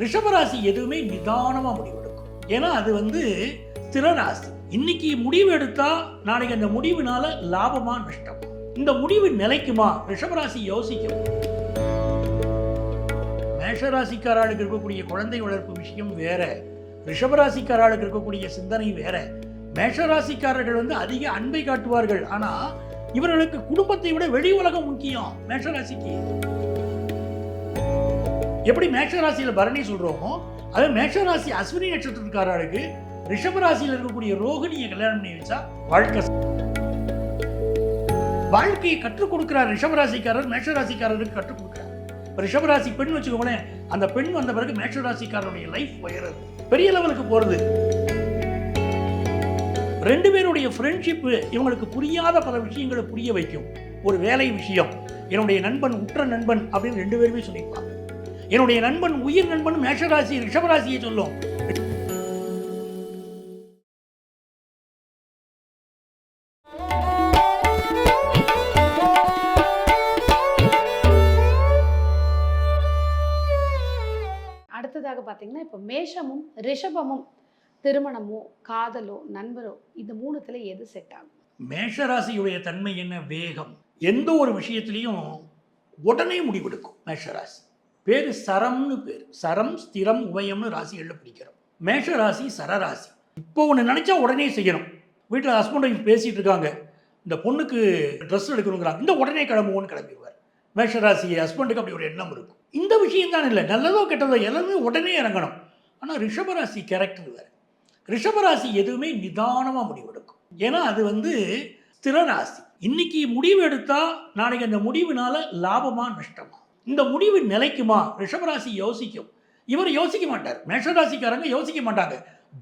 ரிஷபராசி எதுவுமே நிதானமாக முடிவெடுக்கும். ஏன்னா அது ஸ்திர ராசி. இன்னைக்கு முடிவு எடுத்தா நாளைக்கு அந்த முடிவுனால லாபமா நஷ்டமா, இந்த முடிவு நிலைக்குமா, ரிஷபராசி யோசிக்கும். மேஷராசிக்காரர்களுக்கு இருக்கக்கூடிய குழந்தை வளர்ப்பு விஷயம் வேற, ரிஷபராசிக்காரர்களுக்கு இருக்கக்கூடிய சிந்தனை வேற. மேஷராசிக்காரர்கள் அதிக அன்பை காட்டுவார்கள், ஆனா இவர்களுக்கு குடும்பத்தை விட வெளி உலகம் முக்கியம். மேஷராசிக்கு எப்படி மேஷராசியில் பரணி சொல்றோமோ, அது மேஷராசி அஸ்வினி நட்சத்திரக்காரர்களுக்கு ரிஷபராசியில் இருக்கக்கூடிய ரோகிணியை கல்யாணம் பண்ணி வச்சா வாழ்க்கையை கற்றுக் கொடுக்கிறார். ரிஷபராசிக்காரர் மேஷராசிக்காரருக்கு கற்றுக் கொடுக்கிறார். ரிஷபராசி பெண் வச்சுக்கோங்களேன், அந்த பெண் வந்த பிறகு மேஷராசிக்காரருடைய லைஃப் உயருது, பெரிய லெவலுக்கு போறது. ரெண்டு பேருடைய ஃப்ரெண்ட்ஷிப் இவங்களுக்கு புரியாத பல விஷயங்களை புரிய வைக்கும். ஒரு வேலை விஷயம், என்னுடைய நண்பன் உற்ற நண்பன் அப்படின்னு ரெண்டு பேருமே சொல்லியிருப்பாங்க. என்னுடைய நண்பன் உயிர் நண்பன் மேஷராசி ரிஷபராசியை சொல்லும். அடுத்ததாக பார்த்தீங்கன்னா, இப்போ மேஷமும் ரிஷபமும் திருமணமோ காதலோ நண்பரோ இந்த மூணுத்துல எது செட் ஆகும்? மேஷராசியுடைய தன்மை என்ன? வேகம். எந்த ஒரு விஷயத்திலையும் உடனே முடிவெடுக்கும். மேஷராசி பேரு சரம்னு பேர். சரம் ஸ்திரம் உபயம்னு ராசிகளில் பிடிக்கிறோம். மேஷராசி சரராசி. இப்போ ஒன்று நினைச்சா உடனே செய்யணும். வீட்டில் ஹஸ்பண்ட் ஒய்ஃப் பேசிட்டு இருக்காங்க, இந்த பொண்ணுக்கு ட்ரெஸ் எடுக்கணுங்கிறாங்க, இந்த உடனே கிளம்புவோன்னு கிளம்பிடுவார். மேஷராசி ஹஸ்பண்டுக்கு அப்படி ஒரு எண்ணம் இருக்கும். இந்த விஷயம் தான் இல்லை, நல்லதோ கெட்டதோ எல்லாமே உடனே இறங்கணும். ஆனால் ரிஷபராசி கேரக்டர் வேறு. ரிஷபராசி எதுவுமே நிதானமாக முடிவெடுக்கும். ஏன்னா அது ஸ்திர ராசி. இன்னைக்கு முடிவு எடுத்தா நாளைக்கு அந்த முடிவுனால லாபமா நஷ்டமா, இந்த முடிவு நிலைக்குமா, ரிஷபராசி யோசிக்கும். இவர் யோசிக்க மாட்டார். மேஷராசிக்காரங்க யோசிக்க மாட்டாங்க,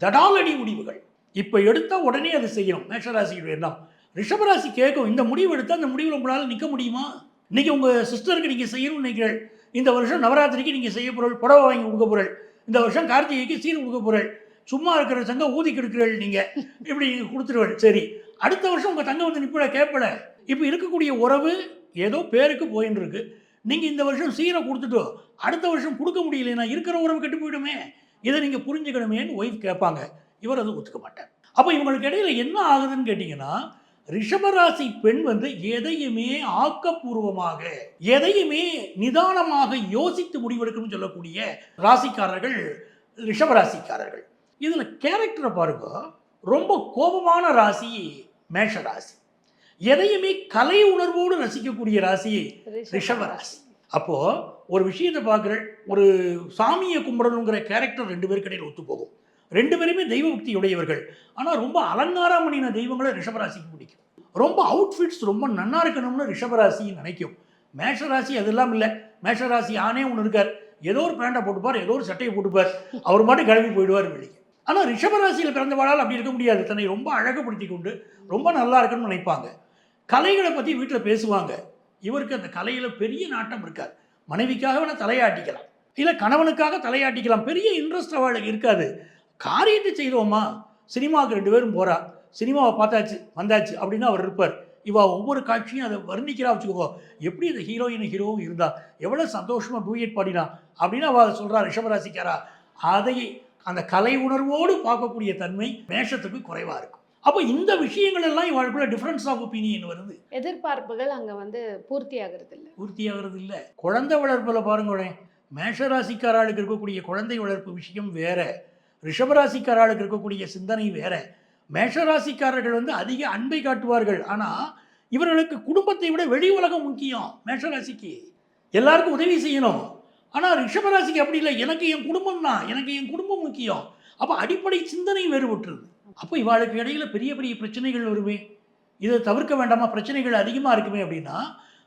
தடாலடி முடிவுகள். இப்போ எடுத்தா உடனே அதை செய்யணும். மேஷராசியோட எண்ணம். ரிஷபராசி கேட்கும், இந்த முடிவு எடுத்தால் அந்த முடிவில் உங்களால் நிற்க முடியுமா? இன்னைக்கு உங்கள் சிஸ்டருக்கு நீங்கள் செய்யணும்னு நினைக்கிறீர்கள். இந்த வருஷம் நவராத்திரிக்கு நீங்கள் செய்ய பொருள் புடவை வாங்கி கொடுக்க பொருள், இந்த வருஷம் கார்த்திகைக்கு சீர் கொடுக்க பொருள், சும்மா இருக்கிற தங்க ஊதி கெடுக்கிறீர்கள், நீங்கள் இப்படி கொடுத்துருவேன். சரி, அடுத்த வருஷம் உங்கள் தங்க நிற்பட கேட்பல. இப்போ இருக்கக்கூடிய உறவு ஏதோ பேருக்கு போயின்னு இருக்கு. நீங்கள் இந்த வருஷம் சீரை கொடுத்துட்டோ அடுத்த வருஷம் கொடுக்க முடியலைன்னா இருக்கிற உறவு கெட்டு போயிடுமே, இதை நீங்கள் புரிஞ்சுக்கணுமேன்னு ஒய்ஃப் கேட்பாங்க. இவர் அதை ஒத்துக்க மாட்டார். அப்போ இவங்களுக்கு இடையில என்ன ஆகுதுன்னு கேட்டிங்கன்னா, ரிஷபராசி பெண் எதையுமே ஆக்கப்பூர்வமாக, எதையுமே நிதானமாக யோசித்து முடிவெடுக்கணும்னு சொல்லக்கூடிய ராசிக்காரர்கள் ரிஷபராசிக்காரர்கள். இதில் கேரக்டரை பாருங்க, ரொம்ப கோபமான ராசி மேஷராசி. எதையுமே கலை உணர்வோடு ரசிக்கக்கூடிய ராசி ரிஷபராசி. அப்போது ஒரு விஷயத்தை பார்க்குற, ஒரு சாமியை கும்பிடணுங்கிற கேரக்டர் ரெண்டு பேருக்கு இடையில் ஒத்து போகும். ரெண்டு பேருமே தெய்வ பக்தி உடையவர்கள். ஆனால் ரொம்ப அலங்காரம் பண்ணின தெய்வங்களை ரிஷபராசிக்கு பிடிக்கும். ரொம்ப அவுட்ஃபிட்ஸ் ரொம்ப நன்னா இருக்கணும்னு ரிஷபராசி நினைக்கும். மேஷராசி அதெல்லாம் இல்லை. மேஷராசி ஆனே ஒன்று இருக்கார், ஏதோ ஒரு பேண்டை போட்டுப்பார், ஏதோ ஒரு சட்டையை போட்டுப்பார், அவர் மட்டும் கிளம்பி போயிடுவார் வெளியே. ஆனால் ரிஷபராசியில் பிறந்தவாளால் அப்படி இருக்க முடியாது. தன்னை ரொம்ப அழகுபடுத்தி கொண்டு ரொம்ப நல்லா இருக்குன்னு நினைப்பாங்க. கலைகளை பற்றி வீட்டில் பேசுவாங்க. இவருக்கு அந்த கலையில் பெரிய நாட்டம் இருக்காது. மனைவிக்காக வேணால் தலையாட்டிக்கலாம், இல்லை கணவனுக்காக தலையாட்டிக்கலாம், பெரிய இன்ட்ரெஸ்ட் அவளுக்கு இருக்காது. காரியத்தை செய்தோமா, சினிமாவுக்கு ரெண்டு பேரும் போகிறா, சினிமாவை பார்த்தாச்சு வந்தாச்சு அப்படின்னு அவர் இருப்பார். இவா ஒவ்வொரு காட்சியும் அதை வர்ணிக்கிறா வச்சுக்கோ, எப்படி அந்த ஹீரோவும் இருந்தா எவ்வளோ சந்தோஷமாக டூயட் பாடினா அப்படின்னு அவள் சொல்கிறா ரிஷபராசிக்காரா. அதை அந்த கலை உணர்வோடு பார்க்கக்கூடிய தன்மை மேஷத்துக்கு குறைவாக இருக்கும். அப்போ இந்த விஷயங்கள் எல்லாம் இவளுக்குள்ள டிஃபரன்ஸ் ஆஃப் ஒப்பீனியன் வருது. எதிர்பார்ப்புகள் அங்கே பூர்த்தி ஆகிறது இல்லை. குழந்தை வளர்ப்பில் பாருங்களேன், மேஷராசிக்காரர்களுக்கு இருக்கக்கூடிய குழந்தை வளர்ப்பு விஷயம் வேற, ரிஷபராசிக்காரர்களுக்கு இருக்கக்கூடிய சிந்தனை வேற. மேஷராசிக்காரர்கள் அதிக அன்பை காட்டுவார்கள், ஆனால் இவர்களுக்கு குடும்பத்தை விட வெளி உலகம் முக்கியம். மேஷராசிக்கு எல்லாருக்கும் உதவி செய்யணும், ஆனால் ரிஷபராசிக்கு அப்படி இல்லை. எனக்கு என் குடும்பம் தான், எனக்கு என் குடும்பம் முக்கியம். அப்போ அடிப்படை சிந்தனை வேறுபட்டுருது. அப்போ இவாளுக்கு இடையில பெரிய பெரிய பிரச்சனைகள் வருமே. இதை தவிர்க்க வேண்டாமா? பிரச்சனைகள் அதிகமாக இருக்குமே அப்படின்னா,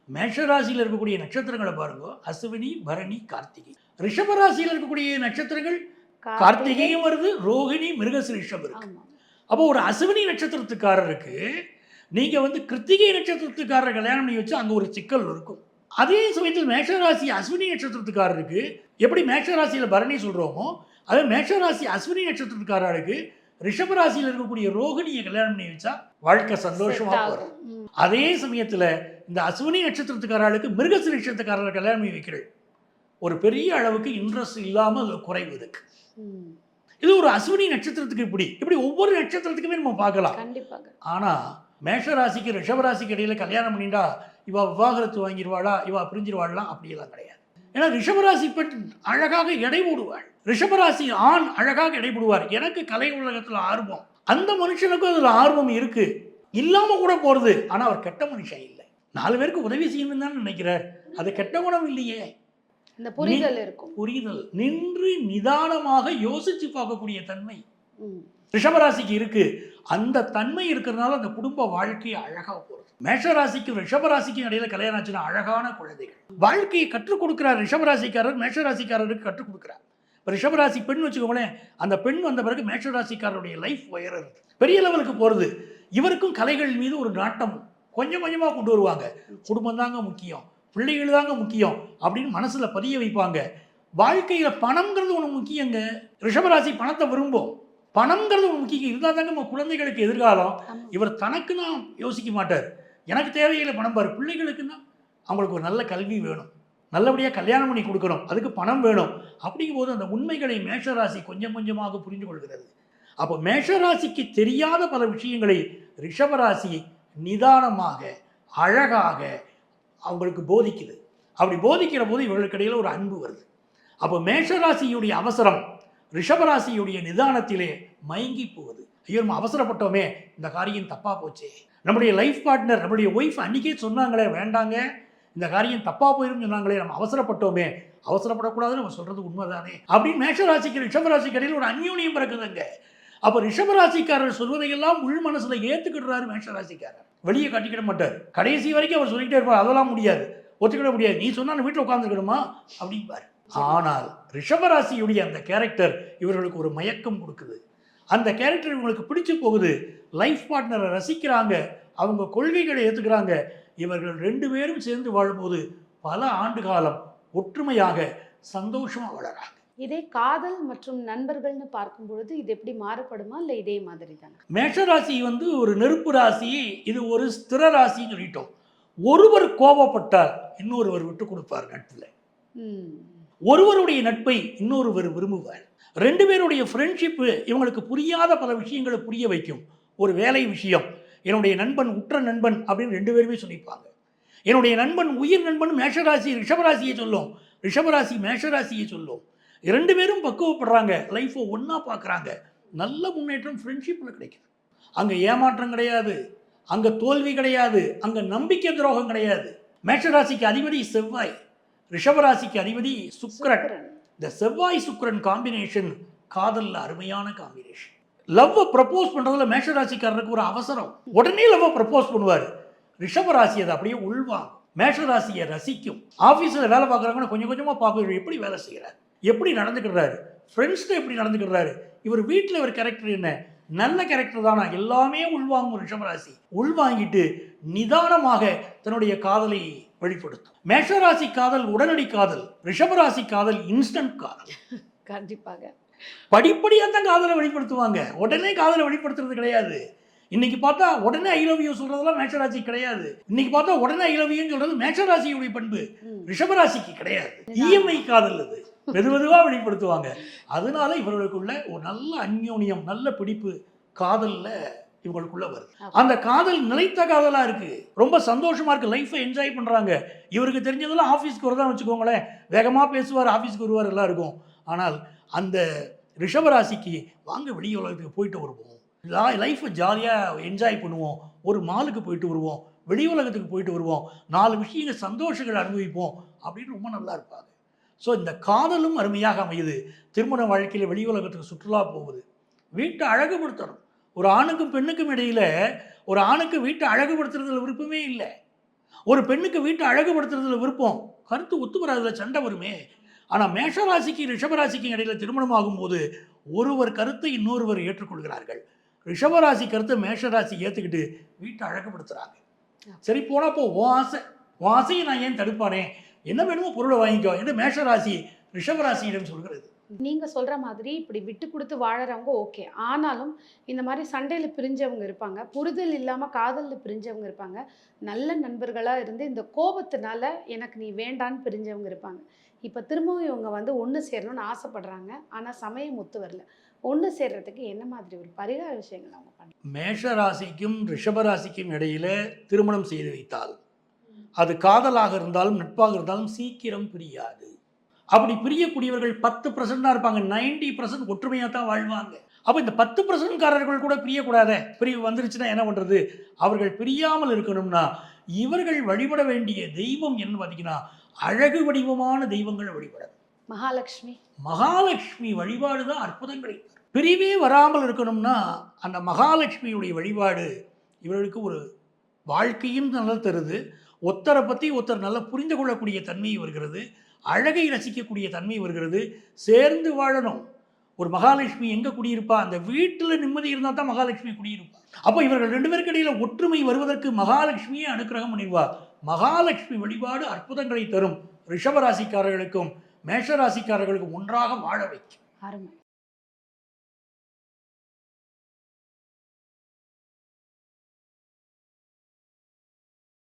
மேஷராசியில் இருக்கக்கூடிய நட்சத்திரங்களை பாருங்க, அஸ்வினி பரணி கார்த்திகை. ரிஷபராசியில் இருக்கக்கூடிய நட்சத்திரங்கள் கார்த்திகையும் வருது, ரோகிணி மிருகசிரிஷம் இருக்கு. அப்போ ஒரு அஸ்வினி நட்சத்திரத்துக்காரருக்கு நீங்கள் கிருத்திகை நட்சத்திரத்துக்காரர் கல்யாணம் பண்ணி வச்சு அங்கே ஒரு சிக்கல் இருக்கும். அதே சமயத்தில் மேஷராசி அஸ்வினி நட்சத்திரத்துக்காரருக்கு எப்படி மேஷராசியில் பரணி சொல்கிறோமோ, அதே மேஷராசி அஸ்வினி நட்சத்திரத்துக்காரருக்கு ரிஷபராசியில் இருக்கக்கூடிய ரோகிணியை கல்யாணம் பண்ணி வச்சா வாழ்க்கை சந்தோஷமாக வரும். அதே சமயத்தில் இந்த அஸ்வினி நட்சத்திரத்துக்காரர்களுக்கு மிருகசிரிஷத்துக்காரர் கல்யாணம் பண்ணி வைக்கிறது, ஒரு பெரிய அளவுக்கு இன்ட்ரெஸ்ட் இல்லாமல் அதில் குறைவு இருக்கு. ம். இது ஒரு அஸ்வினி நட்சத்திரத்துக்கு இப்படி ஒவ்வொரு நட்சத்திரத்துக்குமே நம்ம பார்க்கலாம். கண்டிப்பாக. ஆனால் மேஷராசிக்கு ரிஷபராசிக்கு இடையில கல்யாணம் பண்ணிட்டா இவா விவாகரத்து வாங்கிடுவாளா, இவா பிரிஞ்சிருவாள்லாம் அப்படியெல்லாம் கிடையாது. ஏன்னா ரிஷபராசி பெண் அழகாக எடை போடுவாள், ரிஷபராசி ஆண் அழகாக எடை போடுவார். எனக்கு கலை உலகத்தில் ஆர்வம், அந்த மனுஷனுக்கும் அதில் ஆர்வம் இருக்கு, இல்லாம கூட போறது. ஆனால் அவர் கெட்ட மனுஷன் இல்லை, 4 பேருக்கு உதவி செய்யணும் தான் நினைக்கிறார். அது கெட்ட குணம் இல்லையே. இந்த புரிதல் இருக்கும். புரிதல், நின்று நிதானமாக யோசிச்சு பார்க்கக்கூடிய தன்மை ம். ரிஷபராசிக்கு இருக்கு. அந்த தன்மை இருக்கிறதுனால அந்த குடும்ப வாழ்க்கை அழகா போகிறது. மேஷராசிக்கும் ரிஷபராசிக்கும் இடையில கல்யாணம் ஆச்சுன்னா அழகான குழந்தைகள். வாழ்க்கையை கற்றுக் கொடுக்கிறார் ரிஷபராசிக்காரர், மேஷராசிக்காரருக்கு கற்றுக் கொடுக்கிறார். இப்போ ரிஷபராசி பெண் வச்சுக்கோங்களேன், அந்த பெண் வந்த பிறகு மேஷராசிக்காரருடைய லைஃப் உயர்றது, பெரிய லெவலுக்கு போகிறது. இவருக்கும் கலைகள் மீது ஒரு நாட்டம் கொஞ்சம் கொஞ்சமாக கொண்டு வருவாங்க. குடும்பம் தாங்க முக்கியம், பிள்ளைகள் தாங்க முக்கியம் அப்படின்னு மனசில் பதிய வைப்பாங்க. வாழ்க்கையில் பணம்ங்கிறது ஒன்று முக்கியங்க. ரிஷபராசி பணத்தை விரும்பும், பணம்ங்கிறது ஒன்று முக்கியம். இருந்தால் தாங்க நம்ம குழந்தைகளுக்கு எதிர்காலம். இவர் தனக்குன்னா யோசிக்க மாட்டார், எனக்கு தேவையில்லை பணம் பாரு, பிள்ளைகளுக்குன்னா அவங்களுக்கு ஒரு நல்ல கல்வி வேணும், நல்லபடியாக கல்யாணம் பண்ணி கொடுக்கணும், அதுக்கு பணம் வேணும். அப்படிங்கும்போது அந்த உண்மைகளை மேஷராசி கொஞ்சம் கொஞ்சமாக புரிந்து கொள்கிறது. அப்போ மேஷராசிக்கு தெரியாத பல விஷயங்களை ரிஷபராசி நிதானமாக அழகாக அவங்களுக்கு போதிக்குது. அப்படி போதிக்கிற போது இவர்களுக்கு இடையில ஒரு அன்பு வருது. அப்போ மேஷராசியுடைய அவசரம் ரிஷபராசியுடைய நிதானத்திலே மயங்கி போகுது. ஐயோ நம்ம அவசரப்பட்டோமே, இந்த காரியம் தப்பாக போச்சே, நம்முடைய லைஃப் பார்ட்னர் நம்முடைய ஒய்ஃப் அன்றைக்கே சொன்னாங்களே வேண்டாங்க, இந்த காரியம் தப்பாக போயிடும் சொன்னாங்களே, நம்ம அவசரப்பட்டோமே, அவசரப்படக்கூடாதுன்னு நம்ம சொல்கிறது உண்மைதானே அப்படின்னு மேஷராசிக்கு ரிஷபராசிக்கு இடையில் ஒரு அந்யோன்யம் பிறக்குதுங்க. அப்போ ரிஷபராசிக்காரர் சொல்வதையெல்லாம் உள் மனசில் ஏற்றுக்கிடுறாரு மேஷராசிக்காரர், வெளியே காட்டிக்கிட மாட்டார். கடைசி வரைக்கும் அவர் சொல்லிக்கிட்டே இருப்பார், அதெல்லாம் முடியாது, ஒத்துக்கிட முடியாது, நீ சொன்னால் வீட்டில் உட்காந்துக்கணுமா அப்படிம்பார். ஆனால் ரிஷபராசியுடைய அந்த கேரக்டர் இவர்களுக்கு ஒரு மயக்கம் கொடுக்குது. அந்த கேரக்டர் இவங்களுக்கு பிடிச்சு போகுது. லைஃப் பார்ட்னரை ரசிக்கிறாங்க, அவங்க கொள்கைகளை ஏற்றுக்கிறாங்க. இவர்கள் 2 பேரும் சேர்ந்து வாழும்போது பல ஆண்டு காலம் ஒற்றுமையாக சந்தோஷமாக வளராங்க. இதே காதல் மற்றும் நண்பர்கள்னு பார்க்கும் பொழுது இது எப்படி மாறுபடுமா, இல்லை இதே மாதிரி தானே? மேஷராசி ஒரு நெருப்பு ராசி, இது ஒரு ஸ்திர ராசின்னு சொல்லிட்டோம். ஒருவர் கோபப்பட்டால் இன்னொருவர் விட்டு கொடுப்பார் நட்பில். ஒருவருடைய நட்பை இன்னொருவர் விரும்புவார். 2 பேருடைய ஃப்ரெண்ட்ஷிப்பு இவங்களுக்கு புரியாத பல விஷயங்களை புரிய வைக்கும். ஒரு வேலை விஷயம், என்னுடைய நண்பன் உற்ற நண்பன் அப்படின்னு 2 பேருமே சொல்லிப்பாங்க. என்னுடைய நண்பன் உயிர் நண்பன் மேஷராசி ரிஷபராசியை சொல்லும், ரிஷபராசி மேஷராசியை சொல்லும். 2 பேரும் பக்குவப்படுறாங்க, லைஃப்பை ஒன்றா பார்க்குறாங்க. நல்ல முன்னேற்றம் ஃப்ரெண்ட்ஷிப்பில் கிடைக்குது. அங்கே ஏமாற்றம் கிடையாது, அங்கே தோல்வி கிடையாது, அங்கே நம்பிக்கை துரோகம் கிடையாது. மேஷராசிக்கு அதிபதி செவ்வாய், ரிஷபராசிக்கு அதிபதி சுக்கிரன். இந்த செவ்வாய் சுக்கிரன் காம்பினேஷன் காதலில் அருமையான காம்பினேஷன். லவ்வை ப்ரப்போஸ் பண்ணுறதுல மேஷராசிக்காரருக்கு ஒரு அவசரம், உடனே லவ்வை ப்ரப்போஸ் பண்ணுவார். ரிஷபராசி அதை அப்படியே உள்வாங்கும், மேஷராசியை ரசிக்கும். ஆஃபீஸில் வேலை பார்க்குறாங்கன்னா கொஞ்சம் கொஞ்சமாக பார்க்க, எப்படி வேலை செய்கிறார், எப்படி நடந்துக்கிறாரு, ஃப்ரெண்ட்ஸ்கிட்ட எப்படி நடந்துக்கிறாரு, இவர் வீட்டில் ஒரு கேரக்டர் என்ன, நல்ல கேரக்டர் தானா, எல்லாமே உள்வாங்கும் ரிஷபராசி. உள்வாங்கிட்டு நிதானமாக தன்னுடைய காதலை வெளிப்படுத்தும். மேஷராசி காதல் உடனடி காதல், ரிஷபராசி காதல் இன்ஸ்டன்ட் காதல். கண்டிப்பாக படிப்படியாக தான் காதலை வெளிப்படுத்துவாங்க, உடனே காதலை வெளிப்படுத்துறது கிடையாது. இன்னைக்கு பார்த்தா உடனே ஐ லவ் யூ சொல்றதெல்லாம் மேஷராசி கிடையாது. இன்னைக்கு பார்த்தா உடனே ஐ லவ் யூன்னு சொல்றது மேஷராசியுடைய பண்பு, ரிஷபராசிக்கு கிடையாது. இஎம்ஐ காதல் அது, மெதுவாக வெளிப்படுத்துவாங்க. அதனால இவர்களுக்குள்ள ஒரு நல்ல அந்யோன்யம், நல்ல பிடிப்பு காதல்ல இவங்களுக்குள்ள வருது. அந்த காதல் நிலைத்த காதலா இருக்கு, ரொம்ப சந்தோஷமா இருக்கு, லைஃப்பை என்ஜாய் பண்றாங்க. இவருக்கு தெரிஞ்சதெல்லாம் ஆஃபீஸ்க்கு வரதான் வச்சுக்கோங்களேன், வேகமாக பேசுவார், ஆஃபீஸ்க்கு வருவார், எல்லாம் இருக்கும். ஆனால் அந்த ரிஷபராசிக்கு வாங்க வெளி உலகத்துக்கு போயிட்டு வருவோம், லைஃப்பை ஜாலியாக என்ஜாய் பண்ணுவோம், ஒரு மாலுக்கு போயிட்டு வருவோம், வெளி உலகத்துக்கு போயிட்டு வருவோம், 4 விஷயங்கள் சந்தோஷங்கள் அனுபவிப்போம் அப்படின்னு ரொம்ப நல்லா இருப்பாங்க. ஸோ இந்த காதலும் அருமையாக அமையுது. திருமண வாழ்க்கையில் வெளி உலகத்துக்கு சுற்றுலா போகுது, வீட்டை அழகுபடுத்தணும். ஒரு ஆணுக்கும் பெண்ணுக்கும் இடையில், ஒரு ஆணுக்கு வீட்டை அழகுபடுத்துறதுல விருப்பமே இல்லை, ஒரு பெண்ணுக்கு வீட்டை அழகுபடுத்துறதுல விருப்பம். கருத்து ஒத்து வராதுல சண்டை வருமே. ஆனால் மேஷராசிக்கு ரிஷபராசிக்கு இடையில் திருமணம் ஆகும்போது ஒருவர் கருத்தை இன்னொருவர் ஏற்றுக்கொள்கிறார்கள். ரிஷபராசி கருத்தை மேஷராசி ஏற்றுக்கிட்டு வீட்டை அழகுபடுத்துகிறாங்க. சரி போனால் போ, உன் ஆசையை நான் ஏன் தடுப்பானே, என்ன வேணுமோ பொருளை வாங்கிக்கோ என்று மேஷராசி ரிஷபராசியிடம் சொல்கிறது. நீங்க சொல்ற மாதிரி இப்படி விட்டு கொடுத்து வாழறவங்க ஓகே, ஆனாலும் இந்த மாதிரி சண்டையில பிரிஞ்சவங்க இருப்பாங்க, புரிதல் இல்லாம காதல்ல பிரிஞ்சவங்க இருப்பாங்க, நல்ல நண்பர்களா இருந்து இந்த கோபத்தினால எனக்கு நீ வேண்டான்னு பிரிஞ்சவங்க இருப்பாங்க. இப்போ திரும்பவும் இவங்க வந்து ஒன்று சேரணும்னு ஆசைப்படுறாங்க, ஆனால் சமயம் ஒத்து வரல. ஒன்று சேர்றதுக்கு என்ன மாதிரி ஒரு பரிகார விஷயங்கள் அவங்க பண்ண? மேஷ ராசிக்கும் ரிஷப ராசிக்கும் இடையில திருமணம் செய்து வைத்தால் அது காதலாக இருந்தாலும் நட்பாக இருந்தாலும் சீக்கிரம் பிரியாது. அப்படி பிரியக்கூடியவர்கள் 10% தான் இருப்பாங்க, 90% ஒற்றுமையாக தான் வாழ்வாங்க. அப்போ இந்த 10%காரர்கள் கூட பிரியக்கூடாத, பிரிவு வந்துருச்சுன்னா என்ன பண்ணுறது? அவர்கள் பிரியாமல் இருக்கணும்னா இவர்கள் வழிபட வேண்டிய தெய்வம் என்ன பார்த்தீங்கன்னா, அழகு வடிவமான தெய்வங்களை வழிபட. மகாலட்சுமி. மகாலட்சுமி வழிபாடு தான் அற்புதங்களை தரும். பிரிவே வராமல் இருக்கணும்னா அந்த மகாலட்சுமியுடைய வழிபாடு இவர்களுக்கு ஒரு வாழ்க்கையும் நல்லா தருது. ஒருத்தரை பற்றி ஒருத்தர் நல்லா புரிந்து கொள்ளக்கூடிய தன்மை வருகிறது, அழகை ரசிக்கக்கூடிய தன்மை வருகிறது. சேர்ந்து வாழணும். ஒரு மகாலட்சுமி எங்கே குடியிருப்பா? அந்த வீட்டில் நிம்மதி இருந்தால் தான் மகாலட்சுமி குடியிருப்பா. அப்போ இவர்கள் 2 பேருக்கு இடையில ஒற்றுமை வருவதற்கு மகாலட்சுமியே அனுக்கிரகம் பண்ணிடுவா. மகாலட்சுமி வழிபாடு அற்புதங்களை தரும். ரிஷபராசிக்காரர்களுக்கும் மேஷராசிக்காரர்களுக்கும் ஒன்றாக வாழ வைக்கும். அருமை.